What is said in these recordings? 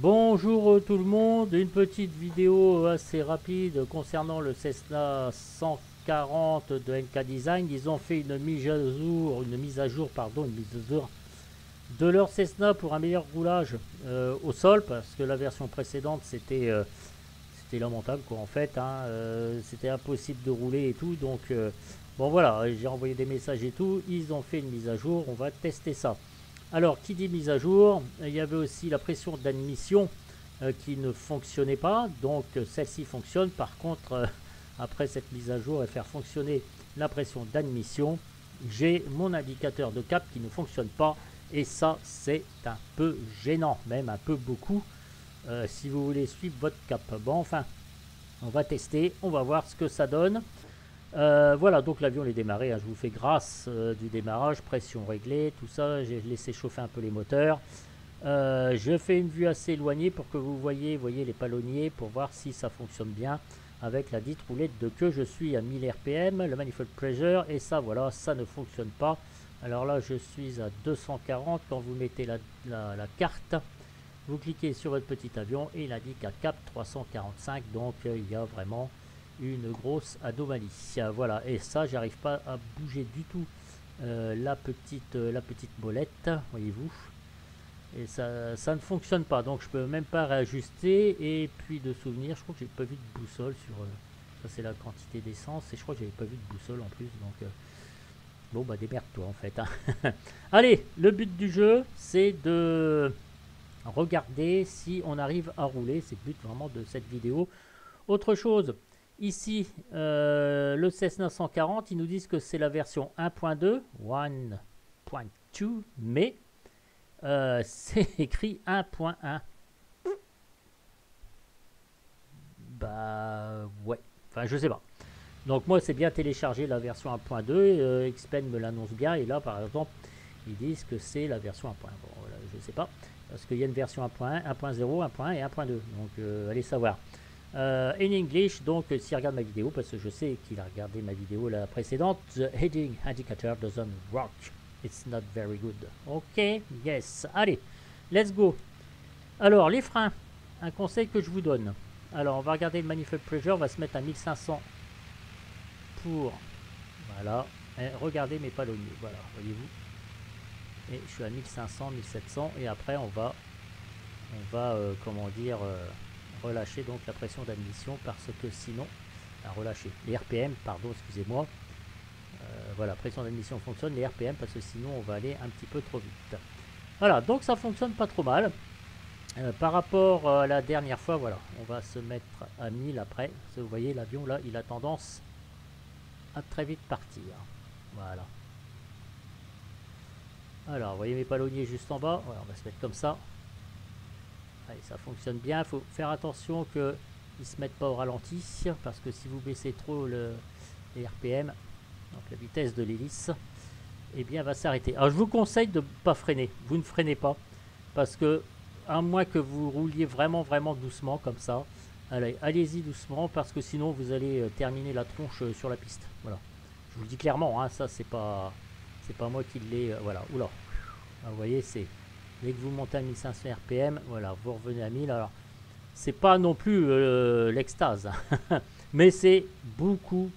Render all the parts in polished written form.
Bonjour tout le monde, une petite vidéo assez rapide concernant le Cessna 140 de NK Design. Ils ont fait une mise à jour de leur Cessna pour un meilleur roulage au sol, parce que la version précédente c'était lamentable quoi en fait, hein, c'était impossible de rouler et tout. Donc bon voilà, j'ai envoyé des messages et tout, ils ont fait une mise à jour, on va tester ça. Alors, qui dit mise à jour, il y avait aussi la pression d'admission qui ne fonctionnait pas. Donc, celle-ci fonctionne. Par contre, après cette mise à jour et faire fonctionner la pression d'admission, j'ai mon indicateur de cap qui ne fonctionne pas. Et ça, c'est un peu gênant, même un peu beaucoup, si vous voulez suivre votre cap. Bon, enfin, on va tester, on va voir ce que ça donne. Voilà, donc l'avion est démarré, hein, je vous fais grâce du démarrage, pression réglée, tout ça, j'ai laissé chauffer un peu les moteurs. Je fais une vue assez éloignée pour que vous voyez les palonniers, pour voir si ça fonctionne bien avec la dite roulette de queue. Je suis à 1000 RPM, le manifold pressure, et ça voilà, ça ne fonctionne pas. Alors là je suis à 240, quand vous mettez la carte, vous cliquez sur votre petit avion et il indique à cap 345, donc il y a vraiment une grosse anomalie. Voilà, et ça j'arrive pas à bouger du tout la petite molette, voyez-vous, et ça ne fonctionne pas, donc je peux même pas réajuster. Et puis de souvenir, je crois que j'ai pas vu de boussole sur ça, c'est la quantité d'essence, et je crois que j'avais pas vu de boussole en plus, donc bon bah démerde-toi en fait, hein. Allez, le but du jeu c'est de regarder si on arrive à rouler, c'est le but vraiment de cette vidéo. Autre chose, ici, le Cessna 140, ils nous disent que c'est la version 1.2, 1.2, mais c'est écrit 1.1. Bah ouais, enfin je sais pas. Donc moi c'est bien téléchargé la version 1.2, Xpen me l'annonce bien, et là par exemple ils disent que c'est la version 1.1. Bon voilà, je sais pas, parce qu'il y a une version 1.1, 1.0, 1.1 et 1.2, donc allez savoir. In English, donc s'il regarde ma vidéo, parce que je sais qu'il a regardé ma vidéo la précédente, the heading indicator doesn't work, it's not very good. Ok, yes, allez, let's go. Alors les freins, un conseil que je vous donne. Alors on va regarder le manifold pressure, on va se mettre à 1500 pour, voilà, et regardez mes palonniers, voilà, voyez-vous, et je suis à 1500, 1700, et après on va comment dire, relâcher donc la pression d'admission, parce que sinon, relâcher les RPM, pardon, excusez-moi, voilà, pression d'admission fonctionne, les RPM, parce que sinon on va aller un petit peu trop vite. Voilà, donc ça fonctionne pas trop mal. Par rapport à la dernière fois, voilà, on va se mettre à 1000 après. Vous voyez, l'avion là, il a tendance à très vite partir. Voilà. Alors, vous voyez mes palonniers juste en bas. Voilà, on va se mettre comme ça. Allez, ça fonctionne bien. Il faut faire attention qu'ils ne se mettent pas au ralenti, parce que si vous baissez trop les RPM, donc la vitesse de l'hélice, eh bien, elle va s'arrêter. Alors, je vous conseille de ne pas freiner. Vous ne freinez pas, parce que à moins que vous rouliez vraiment doucement comme ça, allez-y doucement, parce que sinon vous allez terminer la tronche sur la piste. Voilà, je vous le dis clairement, hein, ça c'est pas moi qui l'ai, voilà. Oula, vous voyez, c'est dès que vous montez à 1500 RPM, voilà, vous revenez à 1000. Alors c'est pas non plus l'extase, mais c'est beaucoup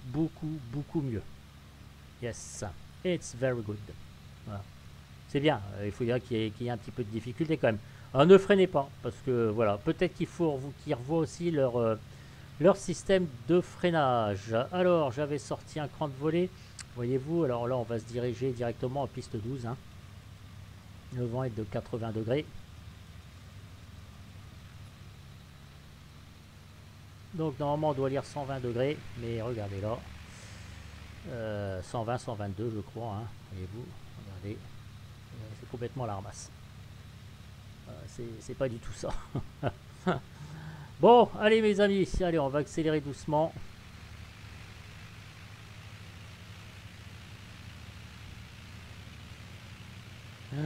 mieux. Yes, it's very good. Voilà. C'est bien, il faut dire qu'il y ait un petit peu de difficulté quand même. Alors, ne freinez pas, parce que voilà, peut-être qu'il faut qu'ils revoient aussi leur système de freinage. Alors, j'avais sorti un cran de volée, voyez-vous. Alors là, on va se diriger directement en piste 12, hein. Le vent est de 80 degrés. Donc normalement on doit lire 120 degrés, mais regardez là, 120, 122 je crois, hein. Voyez-vous, regardez, c'est complètement la ramasse. C'est pas du tout ça. Bon, allez mes amis, allez, on va accélérer doucement. Ah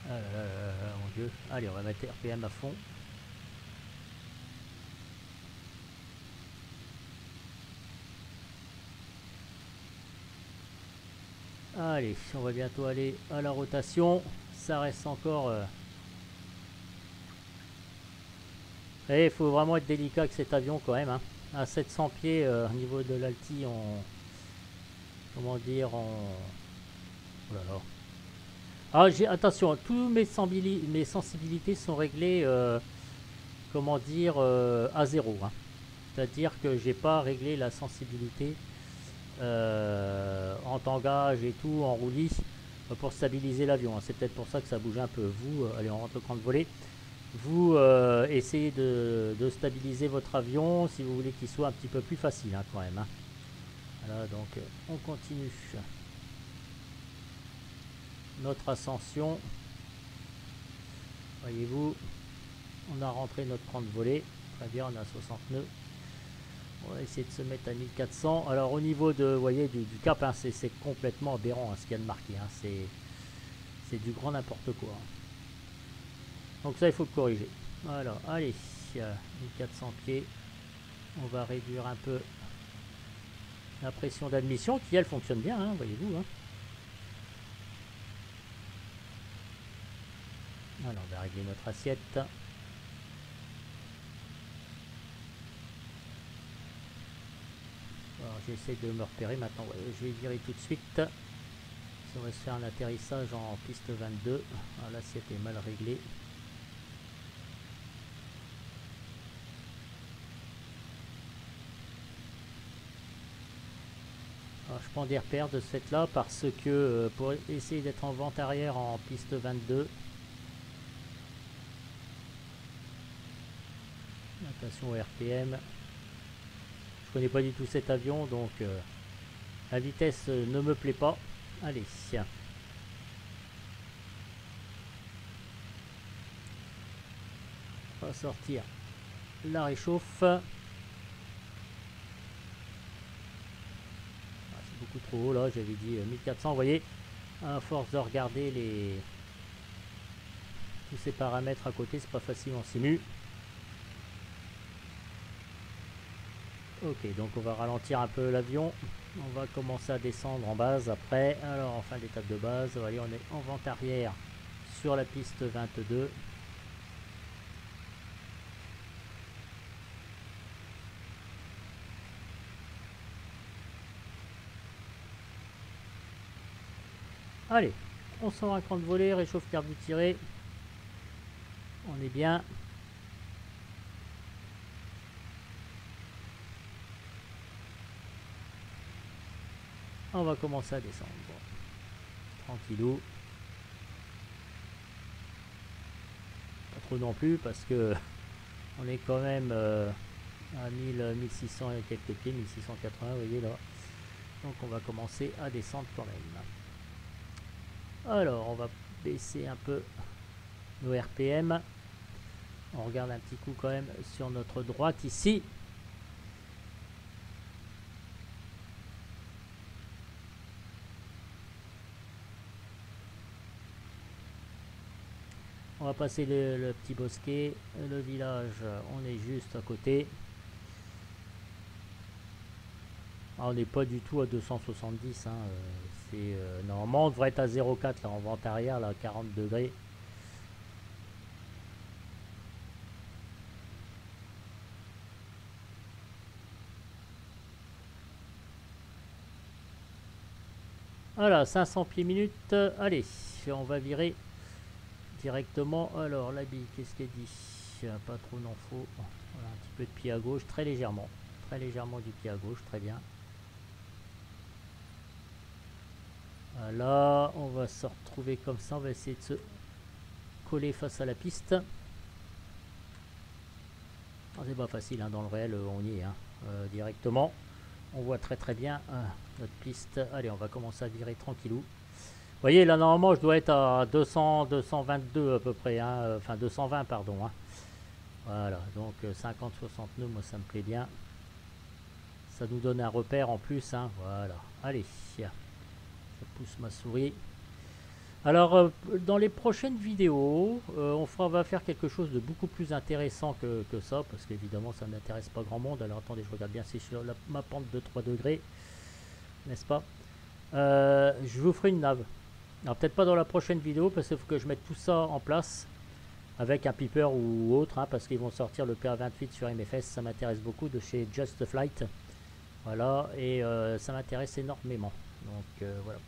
là là là, mon Dieu. Allez, on va mettre RPM à fond. Allez, on va bientôt aller à la rotation. Ça reste encore Et il faut vraiment être délicat avec cet avion quand même, hein. À 700 pieds, au niveau de l'alti, comment dire, oh là là. Ah, attention, tous mes sensibilités sont réglées, comment dire, à zéro, hein. C'est-à-dire que j'ai pas réglé la sensibilité en tangage et tout, en roulis, pour stabiliser l'avion, hein. C'est peut-être pour ça que ça bouge un peu. Vous, allez, on rentre au camp de volée. Vous essayez de stabiliser votre avion si vous voulez qu'il soit un petit peu plus facile, hein, quand même, hein. Voilà, donc on continue notre ascension. Voyez-vous, on a rentré notre camp de volée. Très bien, on a 60 nœuds. On va essayer de se mettre à 1400. Alors au niveau de, vous voyez, du cap, hein, c'est complètement aberrant, hein, ce qu'il y a de marqué, hein. C'est du grand n'importe quoi, hein. Donc ça, il faut le corriger. Voilà, allez, 1400 pieds. On va réduire un peu la pression d'admission, qui elle fonctionne bien, hein, voyez-vous, hein. Alors on va régler notre assiette. Alors j'essaie de me repérer maintenant. Ouais, je vais virer tout de suite. On va se faire un atterrissage en piste 22. Alors l'assiette est mal réglée. Alors, je prends des repères de ce fait là parce que pour essayer d'être en vente arrière en piste 22, attention au RPM, je connais pas du tout cet avion, donc la vitesse ne me plaît pas. Allez, on va sortir la réchauffe. Beaucoup trop haut là, j'avais dit 1400. Vous voyez, à force de regarder tous ces paramètres à côté, c'est pas facile en simu. Ok, donc on va ralentir un peu l'avion. On va commencer à descendre en base après. Alors en fin d'étape de base, voyez, on est en vente arrière sur la piste 22. Allez, on sort un cran de volée, réchauffe carbu tiré. On est bien. On va commencer à descendre. Tranquillou. Pas trop non plus parce que on est quand même à 1600 et quelques pieds, 1680, vous voyez là. Donc on va commencer à descendre quand même. Alors on va baisser un peu nos RPM. On regarde un petit coup quand même sur notre droite ici. On va passer le petit bosquet, le village, on est juste à côté. Alors, on n'est pas du tout à 270, hein. Normalement on devrait être à 0,4 là en vente arrière, là, 40 degrés. Voilà, 500 pieds minutes. Allez, on va virer directement. Alors la bille, qu'est-ce qu'elle dit? Pas trop n'en faut. Voilà, un petit peu de pied à gauche, très légèrement du pied à gauche, très bien. Voilà, on va se retrouver comme ça, on va essayer de se coller face à la piste. C'est pas facile, hein, dans le réel on y est, hein, directement. On voit très bien notre piste. Allez, on va commencer à virer tranquillou. Vous voyez, là normalement je dois être à 200, 222 à peu près, hein, enfin 220 pardon, hein. Voilà, donc 50, 60 nœuds, moi ça me plaît bien. Ça nous donne un repère en plus, hein. Voilà, allez, je pousse ma souris. Alors dans les prochaines vidéos, on va faire quelque chose de beaucoup plus intéressant que ça, parce qu'évidemment ça n'intéresse pas grand monde. Alors attendez, je regarde bien, c'est sur ma pente de 3 degrés, n'est-ce pas? Je vous ferai une nave. Alors peut-être pas dans la prochaine vidéo, parce qu'il faut que je mette tout ça en place. avec un Piper ou autre, hein, parce qu'ils vont sortir le PA28 sur MFS, ça m'intéresse beaucoup, de chez Just Flight. Voilà, et ça m'intéresse énormément. Donc voilà.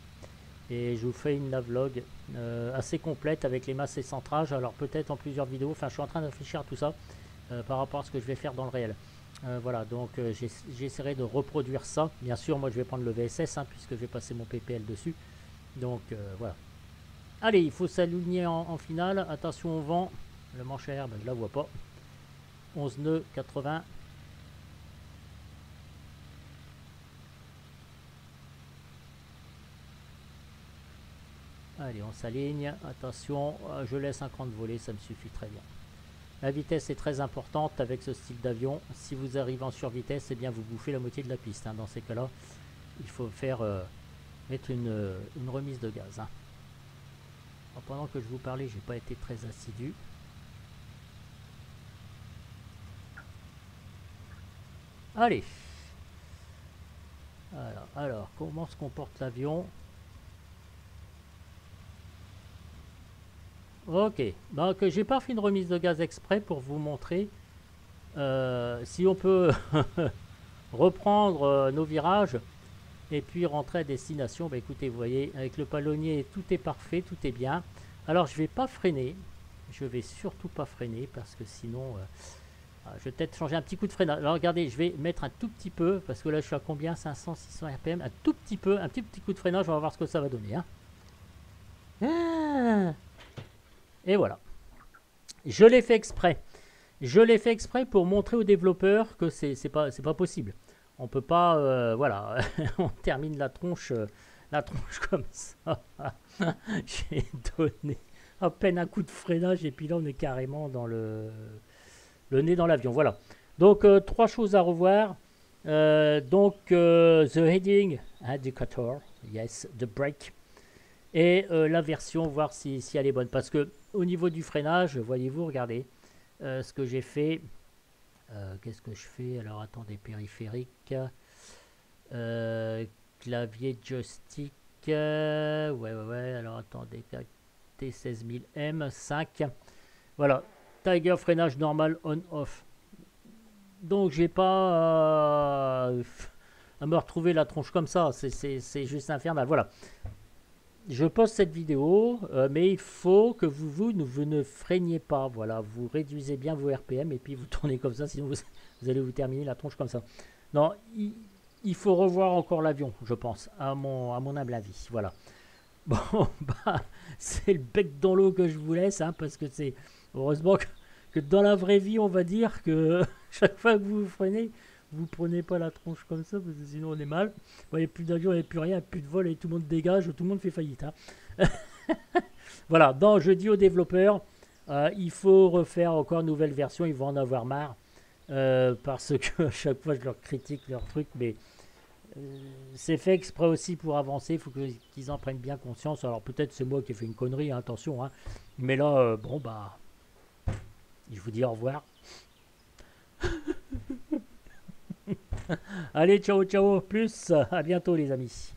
Et je vous fais une navlog assez complète avec les masses et centrages, alors peut-être en plusieurs vidéos, enfin je suis en train de réfléchir à tout ça par rapport à ce que je vais faire dans le réel. Voilà, donc j'essaierai de reproduire ça. Bien sûr, moi je vais prendre le VSS, hein, puisque je vais passer mon PPL dessus. Donc voilà. Allez, il faut s'aligner en finale. Attention au vent. Le manche à air, ben, je la vois pas. 11 nœuds, 80. Allez, on s'aligne. Attention, je laisse un cran de volée, ça me suffit très bien. La vitesse est très importante avec ce style d'avion. Si vous arrivez en survitesse, eh bien vous bouffez la moitié de la piste. Hein. Dans ces cas-là, il faut faire mettre une remise de gaz. Hein. Alors, pendant que je vous parlais, j'ai pas été très assidu. Allez. Alors, comment se comporte l'avion? Ok, donc j'ai pas fait une remise de gaz exprès pour vous montrer si on peut reprendre nos virages et puis rentrer à destination. Bah écoutez, vous voyez, avec le palonnier, tout est parfait, tout est bien. Alors je vais pas freiner, je vais surtout pas freiner parce que sinon je vais peut-être changer un petit coup de freinage. Alors regardez, je vais mettre un tout petit peu parce que là je suis à combien, 500, 600 RPM, un tout petit peu, un petit coup de freinage, on va voir ce que ça va donner. Hein. Et voilà. Je l'ai fait exprès. Je l'ai fait exprès pour montrer aux développeurs que c'est pas possible. On peut pas, voilà, on termine la tronche comme ça. J'ai donné à peine un coup de freinage et puis là on est carrément dans le nez dans l'avion. Voilà. Donc trois choses à revoir. The heading indicator, yes, the brake. Et la version, voir si elle est bonne. Parce que au niveau du freinage, voyez-vous, regardez ce que j'ai fait. Qu'est-ce que je fais? Alors attendez, périphérique, clavier, joystick, ouais, alors attendez, T16000M, 5. Voilà, Tiger, freinage normal, on-off. Donc j'ai pas à me retrouver la tronche comme ça, c'est juste infernal. Voilà. Je poste cette vidéo, mais il faut que vous ne freiniez pas. Voilà, vous réduisez bien vos RPM et puis vous tournez comme ça, sinon vous allez vous terminer la tronche comme ça. Non, il faut revoir encore l'avion, je pense, à mon humble avis. Voilà. Bon, bah, c'est le bec dans l'eau que je vous laisse, hein, parce que c'est heureusement que dans la vraie vie, on va dire que chaque fois que vous freinez, vous prenez pas la tronche comme ça parce que sinon on est mal. Il n'y a plus d'avion, il n'y a plus rien, plus de vol et tout le monde dégage, tout le monde fait faillite. Hein. Voilà, donc je dis aux développeurs, il faut refaire encore une nouvelle version, ils vont en avoir marre parce que à chaque fois je leur critique leur truc, mais c'est fait exprès aussi pour avancer, il faut qu'ils en prennent bien conscience. Alors peut-être c'est moi qui ai fait une connerie, hein, attention, hein. Mais là, bon bah, je vous dis au revoir. Allez, ciao, ciao, plus, à bientôt les amis.